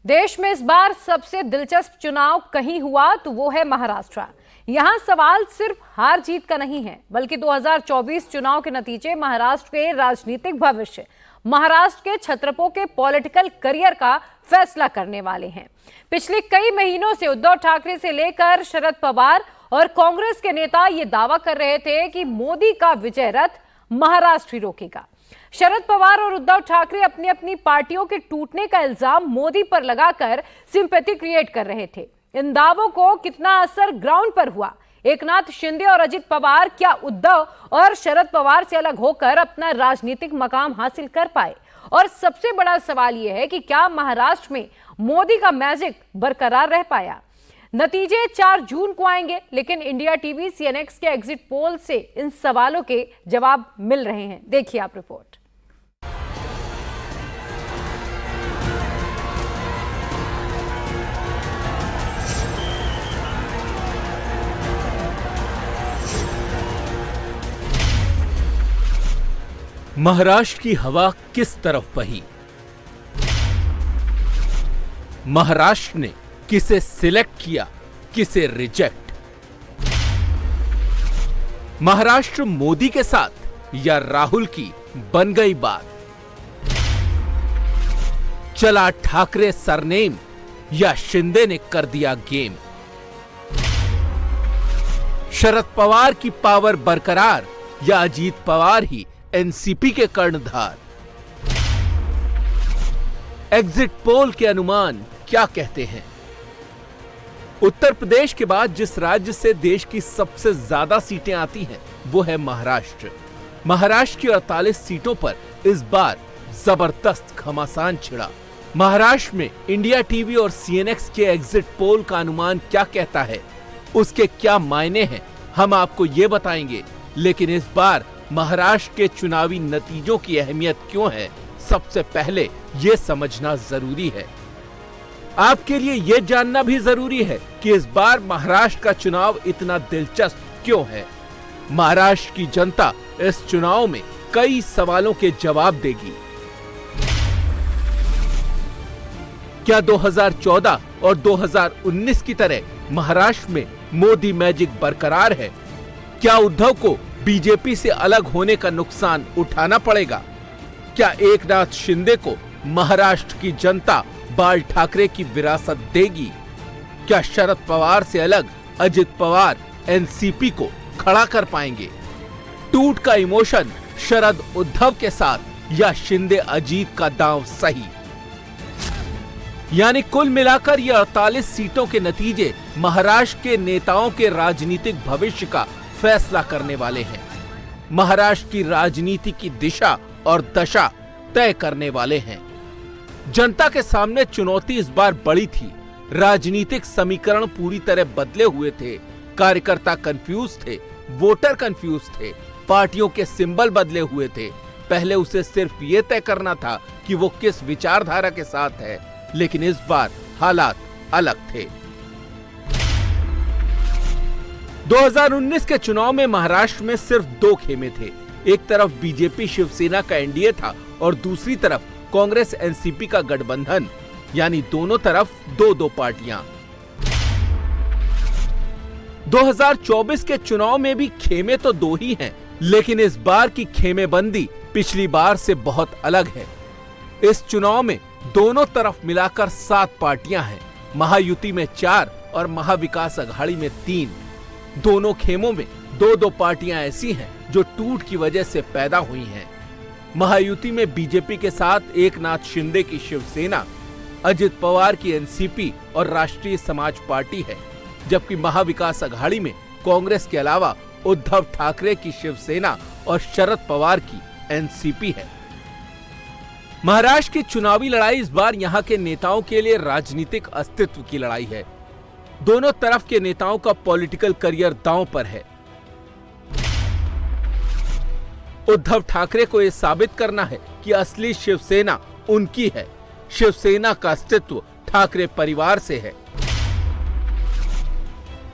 देश में इस बार सबसे दिलचस्प चुनाव कहीं हुआ तो वो है महाराष्ट्र। यहां सवाल सिर्फ हार जीत का नहीं है, बल्कि 2024 चुनाव के नतीजे महाराष्ट्र के राजनीतिक भविष्य, महाराष्ट्र के क्षत्रपों के पॉलिटिकल करियर का फैसला करने वाले हैं। पिछले कई महीनों से उद्धव ठाकरे से लेकर शरद पवार और कांग्रेस के नेता ये दावा कर रहे थे कि मोदी का विजय रथ महाराष्ट्र ही रोकेगा। शरद पवार और उद्धव ठाकरे अपनी अपनी पार्टियों के टूटने का इल्जाम मोदी पर लगाकर सिंपैथी क्रिएट कर रहे थे। इन दावों को कितना असर ग्राउंड पर हुआ? एकनाथ शिंदे और अजित पवार क्या उद्धव और शरद पवार से अलग होकर अपना राजनीतिक मकाम हासिल कर पाए? और सबसे बड़ा सवाल यह है कि क्या महाराष्ट्र में मोदी का मैजिक बरकरार रह पाया? नतीजे 4 जून को आएंगे, लेकिन इंडिया टीवी सीएनएक्स के एग्जिट पोल से इन सवालों के जवाब मिल रहे हैं। देखिए आप रिपोर्ट। महाराष्ट्र की हवा किस तरफ बही? महाराष्ट्र ने किसे सिलेक्ट किया, किसे रिजेक्ट? महाराष्ट्र मोदी के साथ या राहुल की बन गई बात? चला ठाकरे सरनेम या शिंदे ने कर दिया गेम? शरद पवार की पावर बरकरार या अजीत पवार ही एनसीपी के कर्णधार? एग्जिट पोल के अनुमान क्या कहते हैं? उत्तर प्रदेश के बाद जिस राज्य से देश की सबसे ज्यादा सीटें आती हैं वो है महाराष्ट्र। महाराष्ट्र की 48 सीटों पर इस बार जबरदस्त घमासान छिड़ा। महाराष्ट्र में इंडिया टीवी और सीएनएक्स के एग्जिट पोल का अनुमान क्या कहता है, उसके क्या मायने हैं, हम आपको ये बताएंगे। लेकिन इस बार महाराष्ट्र के चुनावी नतीजों की अहमियत क्यों है, सबसे पहले ये समझना जरूरी है। आपके लिए यह जानना भी जरूरी है कि इस बार महाराष्ट्र का चुनाव इतना दिलचस्प क्यों है। महाराष्ट्र की जनता इस चुनाव में कई सवालों के जवाब देगी। क्या 2014 और 2019 की तरह महाराष्ट्र में मोदी मैजिक बरकरार है? क्या उद्धव को बीजेपी से अलग होने का नुकसान उठाना पड़ेगा? क्या एकनाथ शिंदे को महाराष्ट्र की जनता बाल ठाकरे की विरासत देगी? क्या शरद पवार से अलग अजित पवार एनसीपी को खड़ा कर पाएंगे? टूट का इमोशन शरद उद्धव के साथ या शिंदे अजीत का दांव सही? यानी कुल मिलाकर ये 48 सीटों के नतीजे महाराष्ट्र के नेताओं के राजनीतिक भविष्य का फैसला करने वाले हैं। महाराष्ट्र की राजनीति की दिशा और दशा तय करने वाले हैं। जनता के सामने चुनौती इस बार बड़ी थी। राजनीतिक समीकरण पूरी तरह बदले हुए थे। कार्यकर्ता कंफ्यूज थे, वोटर कंफ्यूज थे, पार्टियों के सिंबल बदले हुए थे। पहले उसे सिर्फ ये तय करना था कि वो किस विचारधारा के साथ है, लेकिन इस बार हालात अलग थे। 2019 के चुनाव में महाराष्ट्र में सिर्फ 2 खेमे थे। एक तरफ बीजेपी शिवसेना का एनडीए था और दूसरी तरफ कांग्रेस एनसीपी का गठबंधन, यानी दोनों तरफ 2-2 पार्टियां। 2024 के चुनाव में भी खेमे तो 2 ही हैं, लेकिन इस बार की खेमेबंदी पिछली बार से बहुत अलग है। इस चुनाव में दोनों तरफ मिलाकर 7 पार्टियां हैं। महायुति में 4 और महाविकास अघाड़ी में 3। दोनों खेमों में 2-2 पार्टियां ऐसी हैं जो टूट की वजह से पैदा हुई हैं। महायुति में बीजेपी के साथ एकनाथ शिंदे की शिवसेना, अजित पवार की एनसीपी और राष्ट्रीय समाज पार्टी है, जबकि महाविकास अघाड़ी में कांग्रेस के अलावा उद्धव ठाकरे की शिवसेना और शरद पवार की एनसीपी है। महाराष्ट्र की चुनावी लड़ाई इस बार यहाँ के नेताओं के लिए राजनीतिक अस्तित्व की लड़ाई है। दोनों तरफ के नेताओं का पॉलिटिकल करियर दांव पर है। उद्धव ठाकरे को यह साबित करना है कि असली शिवसेना उनकी है। शिवसेना का अस्तित्व ठाकरे परिवार से है।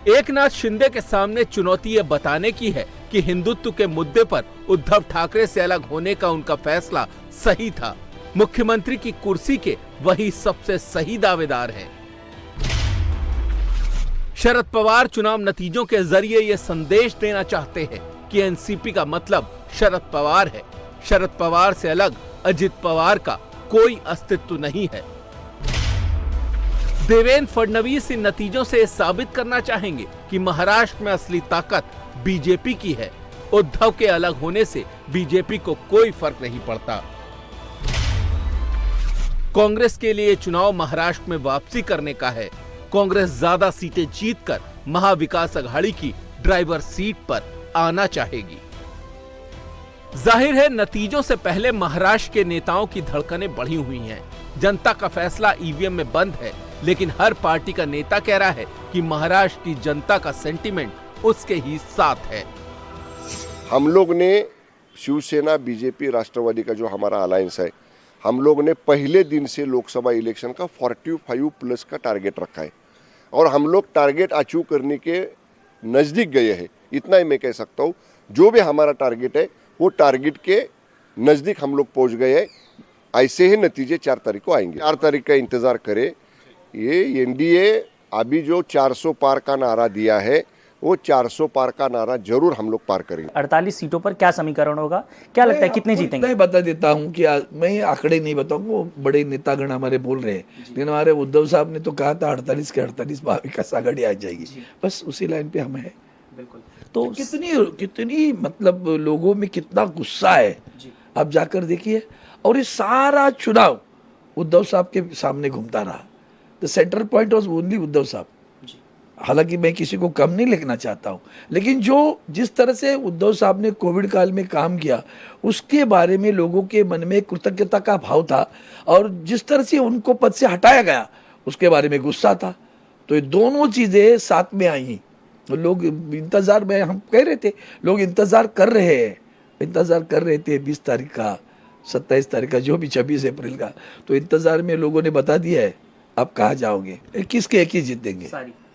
एकनाथ शिंदे के सामने चुनौती यह बताने की है कि हिंदुत्व के मुद्दे पर उद्धव ठाकरे से अलग होने का उनका फैसला सही था। मुख्यमंत्री की कुर्सी के वही सबसे सही दावेदार हैं। शरद पवार चुनाव नतीजों के जरिए ये संदेश देना चाहते हैं कि एनसीपी का मतलब शरद पवार है। शरद पवार से अलग अजित पवार का कोई अस्तित्व नहीं है। देवेंद्र फडणवीस इन नतीजों से साबित करना चाहेंगे कि महाराष्ट्र में असली ताकत बीजेपी की है। उद्धव के अलग होने से बीजेपी को कोई फर्क नहीं पड़ता। कांग्रेस के लिए चुनाव महाराष्ट्र में वापसी करने का है। कांग्रेस ज्यादा सीटें जीतकर महाविकास अघाड़ी की ड्राइवर सीट पर आना चाहेगी। जाहिर है नतीजों से पहले महाराष्ट्र के नेताओं की धड़कनें बढ़ी हुई हैं। जनता का फैसला ईवीएम में बंद है, लेकिन हर पार्टी का नेता कह रहा है कि महाराष्ट्र की जनता का सेंटीमेंट उसके ही साथ है। हम लोग ने शिवसेना, बीजेपी, राष्ट्रवादी का जो हमारा अलायंस है, हम लोग ने पहले दिन से लोकसभा इलेक्शन का 45+ का टारगेट रखा है और हम लोग टारगेट अचीव करने के नज़दीक गए हैं। इतना ही मैं कह सकता हूँ। जो भी हमारा टारगेट है वो टारगेट के नज़दीक हम लोग पहुँच गए हैं। ऐसे ही नतीजे 4 तारीख को आएंगे। 4 तारीख का इंतज़ार करें। ये एनडीए अभी जो 400 पार का नारा दिया है वो 400 पार का नारा जरूर हम लोग पार करेंगे। 48 सीटों पर क्या समीकरण होगा, क्या लगता है कितने जीतेंगे? मैं बता देता हूँ कि मैं ये आंकड़े नहीं बताऊंगा, वो बड़े नेतागण हमारे बोल रहे हैं, लेकिन हमारे उद्धव साहब ने तो कहा था 48 के 48 महाविकास आघाड़ी आ जाएगी। बस उसी लाइन पे हम हैं। बिल्कुल। तो कितनी मतलब लोगों में कितना गुस्सा है आप जाकर देखिए। और ये सारा चुनाव उद्धव साहब के सामने घूमता रहा। The central point was only Uddhav साहब। हालांकि मैं किसी को कम नहीं लिखना चाहता हूं, लेकिन जिस तरह से उद्धव साहब ने कोविड काल में काम किया उसके बारे में लोगों के मन में कृतज्ञता का भाव था, और जिस तरह से उनको पद से हटाया गया उसके बारे में गुस्सा था। तो ये दोनों चीजें साथ में आई। तो लोग इंतजार में, हम कह रहे थे लोग इंतजार कर रहे थे 20 तारीख का, 27 तारीख का, जो भी 26 अप्रैल का। तो इंतजार में लोगों ने बता दिया है आप कहाँ जाओगे। 21 के 21 जीतेंगे,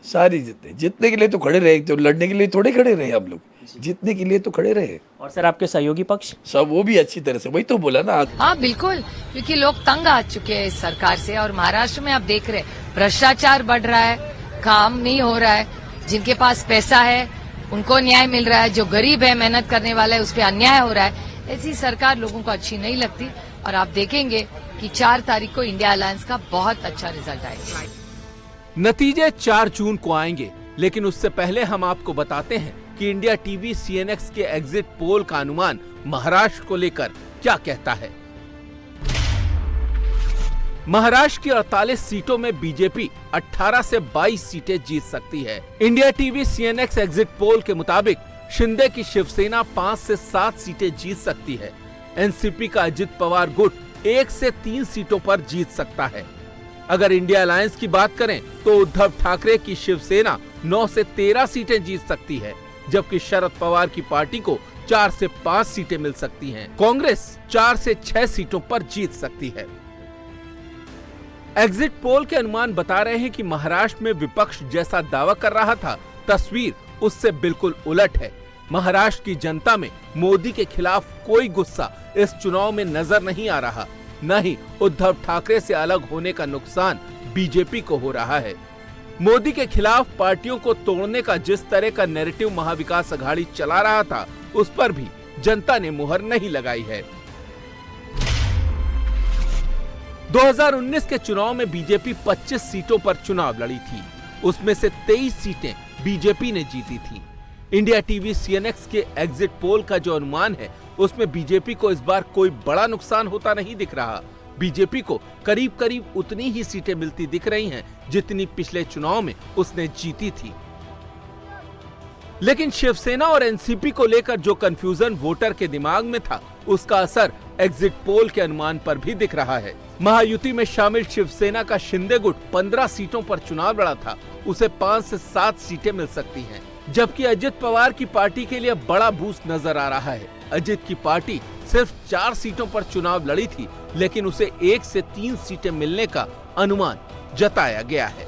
सारी जीतने के लिए तो खड़े रहे, तो लड़ने के लिए थोड़े खड़े रहे हम लोग, जीतने के लिए तो खड़े रहे। और सर आपके सहयोगी पक्ष सब वो भी अच्छी तरह से, वही तो बोला ना। हाँ बिल्कुल, क्योंकि लोग तंग आ चुके हैं इस सरकार से। और महाराष्ट्र में आप देख रहे हैं भ्रष्टाचार बढ़ रहा है, काम नहीं हो रहा है। जिनके पास पैसा है उनको न्याय मिल रहा है, जो गरीब है मेहनत करने वाला है उस पर अन्याय हो रहा है। ऐसी सरकार लोगों को अच्छी नहीं लगती। और आप देखेंगे कि 4 तारीख को इंडिया अलायंस का बहुत अच्छा रिजल्ट आएगा। नतीजे 4 जून को आएंगे, लेकिन उससे पहले हम आपको बताते हैं कि इंडिया टीवी सीएनएक्स के एग्जिट पोल का अनुमान महाराष्ट्र को लेकर क्या कहता है। महाराष्ट्र की 48 सीटों में बीजेपी 18 से 22 सीटें जीत सकती है। India TV CNX exit poll के मुताबिक शिंदे की शिवसेना 5 से 7 सीटें जीत सकती है। एनसीपी का अजित पवार गुट 1 से 3 सीटों पर जीत सकता है। अगर इंडिया अलायंस की बात करें तो उद्धव ठाकरे की शिवसेना 9 से 13 सीटें जीत सकती है, जबकि शरद पवार की पार्टी को 4 से 5 सीटें मिल सकती हैं। कांग्रेस 4 से 6 सीटों पर जीत सकती है। एग्जिट पोल के अनुमान बता रहे हैं कि महाराष्ट्र में विपक्ष जैसा दावा कर रहा था, तस्वीर उससे बिल्कुल उलट है। महाराष्ट्र की जनता में मोदी के खिलाफ कोई गुस्सा इस चुनाव में नजर नहीं आ रहा। न ही उद्धव ठाकरे से अलग होने का नुकसान बीजेपी को हो रहा है। मोदी के खिलाफ पार्टियों को तोड़ने का जिस तरह का नैरेटिव महाविकास अघाड़ी चला रहा था, उस पर भी जनता ने मुहर नहीं लगाई है। 2019 के चुनाव में बीजेपी 25 सीटों पर चुनाव लड़ी थी, उसमें से 23 सीटें बीजेपी ने जीती थी। इंडिया टीवी सीएनएक्स के एग्जिट पोल का जो अनुमान है, उसमें बीजेपी को इस बार कोई बड़ा नुकसान होता नहीं दिख रहा। बीजेपी को करीब करीब उतनी ही सीटें मिलती दिख रही हैं जितनी पिछले चुनाव में उसने जीती थी। लेकिन शिवसेना और एनसीपी को लेकर जो कंफ्यूजन वोटर के दिमाग में था, उसका असर एग्जिट पोल के अनुमान पर भी दिख रहा है। महायुति में शामिल शिवसेना का शिंदे गुट 15 सीटों पर चुनाव लड़ा था, उसे 5 से 7 सीटें मिल सकती हैं, जबकि अजित पवार की पार्टी के लिए बड़ा बूस्ट नजर आ रहा है। अजित की पार्टी सिर्फ 4 सीटों पर चुनाव लड़ी थी, लेकिन उसे 1 से 3 सीटें मिलने का अनुमान जताया गया है।